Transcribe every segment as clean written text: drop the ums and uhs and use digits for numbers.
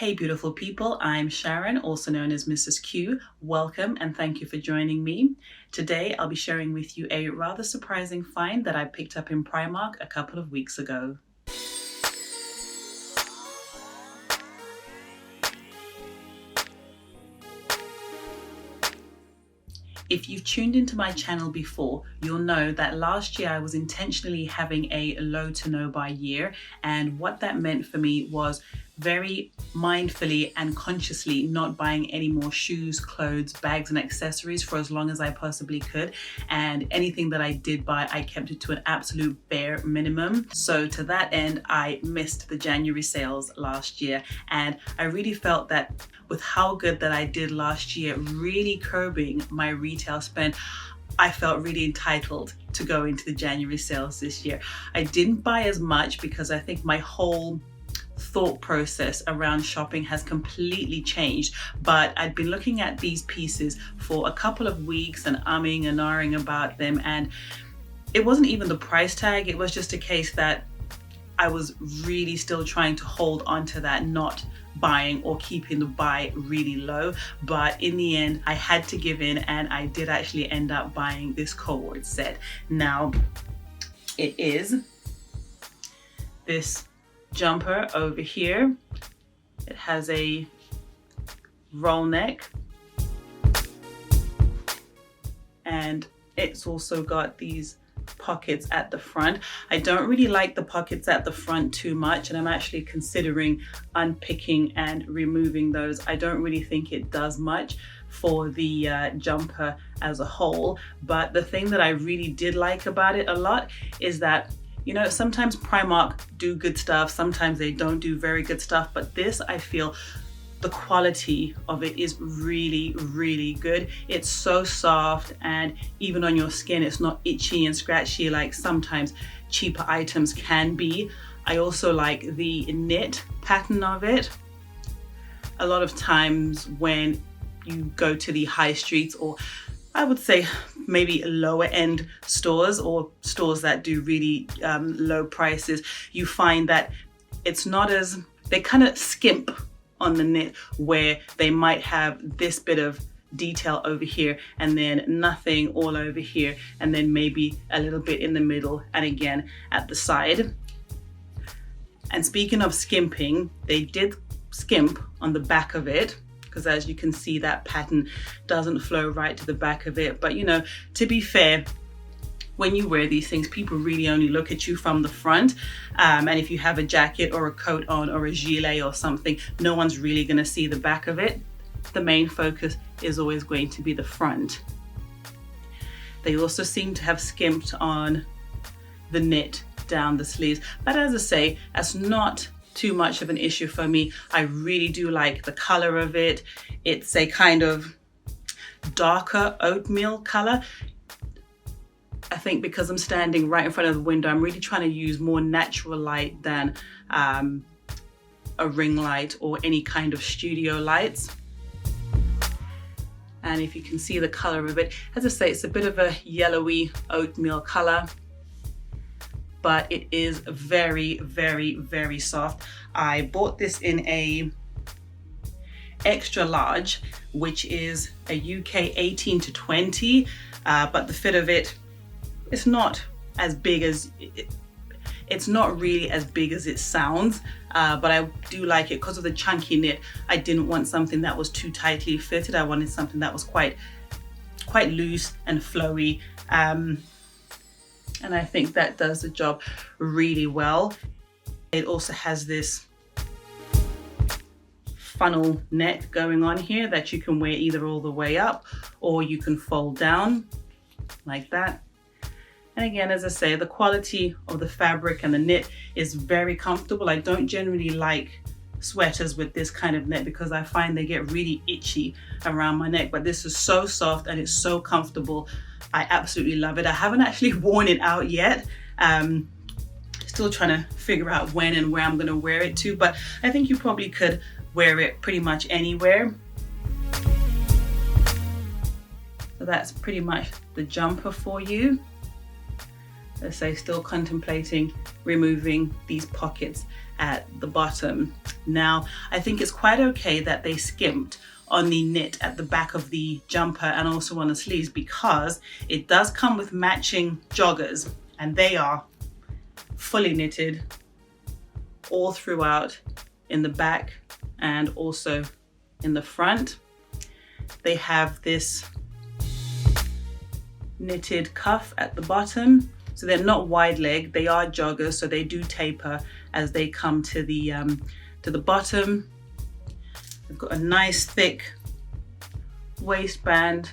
Hey beautiful people, I'm Sharon, also known as Mrs. Q. Welcome and thank you for joining me. Today I'll be sharing with you a rather surprising find that I picked up in Primark a couple of weeks ago. If you've tuned into my channel before, you'll know that last year I was intentionally having a low to no buy year, and what that meant for me was very mindfully and consciously not buying any more shoes, clothes, bags and accessories for as long as I possibly could, and anything that I did buy I kept it to an absolute bare minimum. So to that end, I missed the January sales last year, and I really felt that with how good that I did last year, really curbing my retail spend, I felt really entitled to go into the January sales this year. I didn't buy as much because I think my whole thought process around shopping has completely changed, but I'd been looking at these pieces for a couple of weeks and umming and ahhing about them, and it wasn't even the price tag, it was just a case that I was really still trying to hold on to that, not buying or keeping the buy really low. But in the end, I had to give in, and I did actually end up buying this Co-ord set. Now, it is this jumper over here. It has a roll neck, and it's also got these pockets at the front. I don't really like the pockets at the front too much, and I'm actually considering unpicking and removing those. I don't really think it does much for the jumper as a whole, but the thing that I really did like about it a lot is that, you know, sometimes Primark do good stuff, sometimes they don't do very good stuff, but this, I feel the quality of it is really, really good. It's so soft, and even on your skin, it's not itchy and scratchy like sometimes cheaper items can be. I also like the knit pattern of it. A lot of times when you go to the high streets, or I would say maybe lower end stores or stores that do really low prices, you find that it's not as, they kind of skimp on the knit, where they might have this bit of detail over here and then nothing all over here, and then maybe a little bit in the middle and again at the side. And speaking of skimping, they did skimp on the back of it, because as you can see, that pattern doesn't flow right to the back of it. But you know, to be fair, when you wear these things, people really only look at you from the front, and if you have a jacket or a coat on or a gilet or something, no one's really going to see the back of it. The main focus is always going to be the front. They also seem to have skimped on the knit down the sleeves, but as I say, that's not too much of an issue for me. I really do like the color of it. It's a kind of darker oatmeal color. I think because I'm standing right in front of the window, I'm really trying to use more natural light than a ring light or any kind of studio lights. And if you can see the color of it, as I say, it's a bit of a yellowy oatmeal color, but it is very, very, very soft. I bought this in a extra large, which is a UK 18 to 20, but the fit of it, it's not as big as, it's not really as big as it sounds, but I do like it because of the chunky knit. I didn't want something that was too tightly fitted. I wanted something that was quite loose and flowy. And I think that does the job really well. It also has this funnel neck going on here that you can wear either all the way up or you can fold down like that. And again, as I say, the quality of the fabric and the knit is very comfortable. I don't generally like sweaters with this kind of knit because I find they get really itchy around my neck, but this is so soft and it's so comfortable. I absolutely love it. I haven't actually worn it out yet. Still trying to figure out when and where I'm going to wear it to, but I think you probably could wear it pretty much anywhere. So that's pretty much the jumper for you. Let's say, still contemplating removing these pockets at the bottom. Now, I think it's quite okay that they skimped on the knit at the back of the jumper and also on the sleeves, because it does come with matching joggers and they are fully knitted all throughout in the back and also in the front. They have this knitted cuff at the bottom, so they're not wide leg, they are joggers, so they do taper as they come to the bottom. They've got a nice thick waistband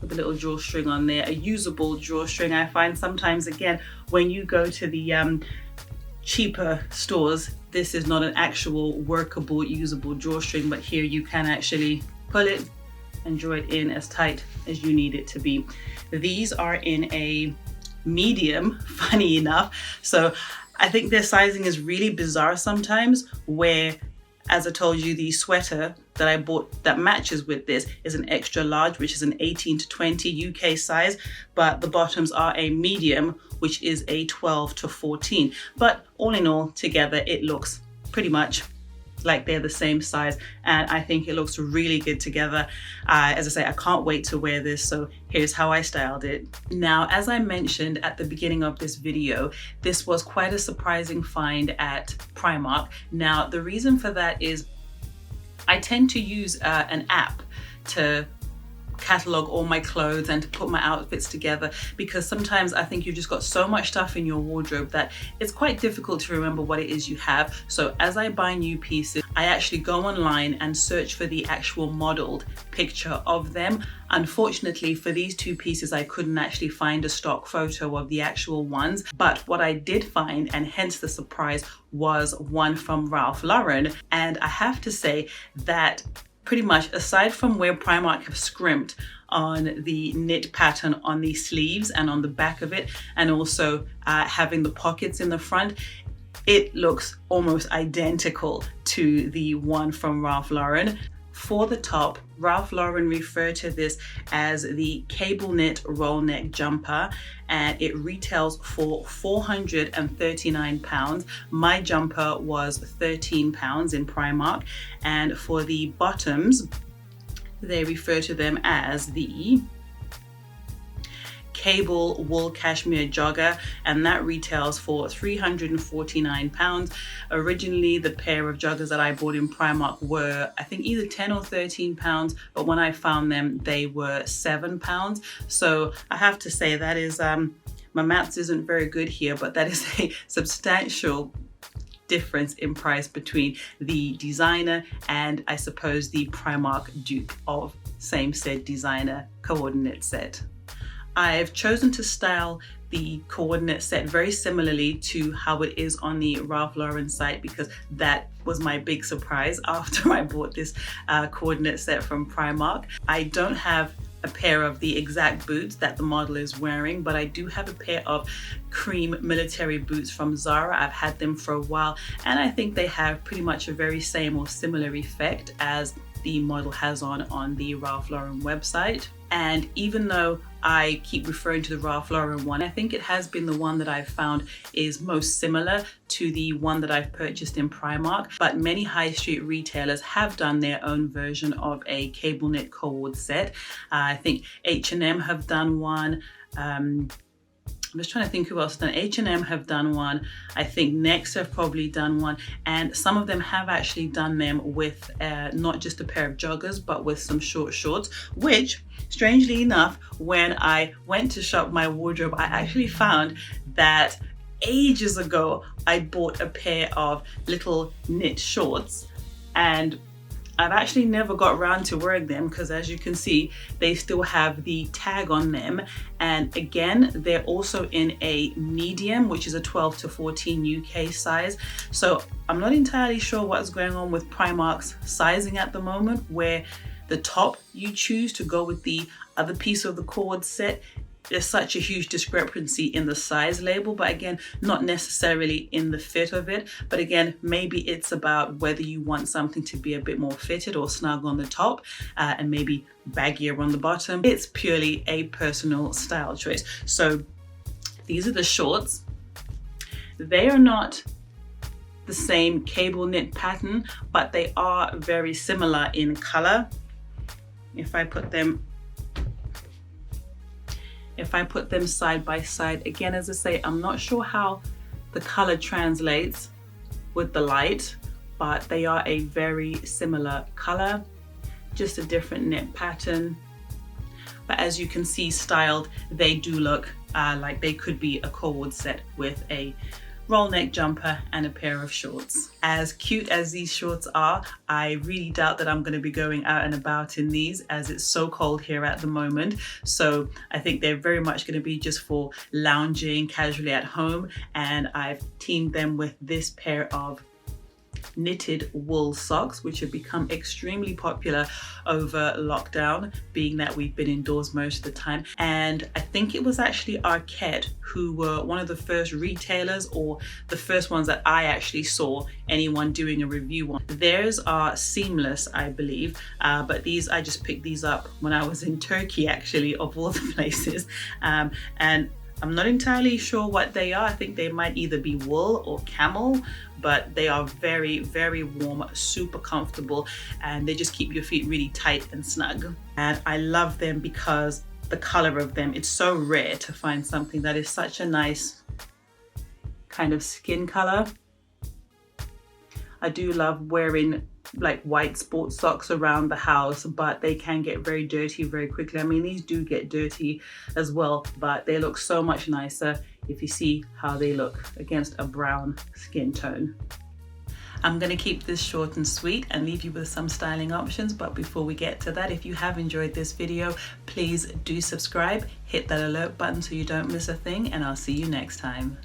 with a little drawstring on there, a usable drawstring. I find sometimes, again, when you go to the cheaper stores, this is not an actual workable, usable drawstring, but here you can actually pull it and draw it in as tight as you need it to be. These are in a medium, funny enough. So I think their sizing is really bizarre sometimes, where, as I told you, the sweater that I bought that matches with this is an extra large, which is an 18 to 20 UK size, but the bottoms are a medium, which is a 12 to 14. But all in all, together, it looks pretty much like they're the same size, and I think it looks really good together. As I say, I can't wait to wear this, so here's how I styled it. Now, as I mentioned at the beginning of this video, this was quite a surprising find at Primark. Now, the reason for that is I tend to use an app to catalog all my clothes and to put my outfits together, because sometimes I think you've just got so much stuff in your wardrobe that it's quite difficult to remember what it is you have. So as I buy new pieces, I actually go online and search for the actual modeled picture of them. Unfortunately, for these two pieces, I couldn't actually find a stock photo of the actual ones, but what I did find, and hence the surprise, was one from Ralph Lauren. And I have to say that pretty much, aside from where Primark have scrimped on the knit pattern on the sleeves and on the back of it, and also having the pockets in the front, it looks almost identical to the one from Ralph Lauren. For the top, Ralph Lauren referred to this as the cable knit roll neck jumper, and it retails for £439. My jumper was £13 in Primark, and for the bottoms, they refer to them as the cable wool cashmere jogger, and that retails for £349. Originally, the pair of joggers that I bought in Primark were, I think, either £10 or £13, but when I found them, they were £7. So I have to say that is, my maths isn't very good here, but that is a substantial difference in price between the designer and, I suppose, the Primark dupe of same said designer coordinate set. I've chosen to style the coordinate set very similarly to how it is on the Ralph Lauren site, because that was my big surprise after I bought this coordinate set from Primark. I don't have a pair of the exact boots that the model is wearing, but I do have a pair of cream military boots from Zara. I've had them for a while, and I think they have pretty much a very same or similar effect as the model has on the Ralph Lauren website. And even though I keep referring to the Ralph Lauren one, I think it has been the one that I've found is most similar to the one that I've purchased in Primark. But many high street retailers have done their own version of a cable knit co-ord set. I think H&M have done one. I'm just trying to think who else has done. H&M have done one. I think Next have probably done one. And some of them have actually done them with not just a pair of joggers, but with some short shorts, which, strangely enough, when I went to shop my wardrobe, I actually found that ages ago, I bought a pair of little knit shorts, and I've actually never got around to wearing them because, as you can see, they still have the tag on them. And again, they're also in a medium, which is a 12 to 14 UK size. So I'm not entirely sure what's going on with Primark's sizing at the moment, where the top you choose to go with the other piece of the cord set, there's such a huge discrepancy in the size label, but again, not necessarily in the fit of it. But again, maybe it's about whether you want something to be a bit more fitted or snug on the top and maybe baggier on the bottom. It's purely a personal style choice. So these are the shorts. They are not the same cable knit pattern, but they are very similar in color. If I put them side by side, again, as I say, I'm not sure how the color translates with the light, but they are a very similar color, just a different knit pattern. But as you can see, styled, they do look like they could be a Co-ord set with a roll neck jumper and a pair of shorts. As cute as these shorts are, I really doubt that I'm going to be going out and about in these, as it's so cold here at the moment. So I think they're very much going to be just for lounging casually at home, and I've teamed them with this pair of knitted wool socks, which have become extremely popular over lockdown, being that we've been indoors most of the time. And I think it was actually Arket who were one of the first retailers, or the first ones that I actually saw anyone doing a review on. Theirs are seamless, I believe, but these, I just picked these up when I was in Turkey, actually, of all the places. And I'm not entirely sure what they are. I think they might either be wool or camel, but they are very, very warm, super comfortable, and they just keep your feet really tight and snug. And I love them because the color of them, it's so rare to find something that is such a nice kind of skin color. I do love wearing like white sports socks around the house, but they can get very dirty very quickly. I mean, these do get dirty as well, but they look so much nicer if you see how they look against a brown skin tone. I'm going to keep this short and sweet and leave you with some styling options, but before we get to that, if you have enjoyed this video, please do subscribe, hit that alert button so you don't miss a thing, and I'll see you next time.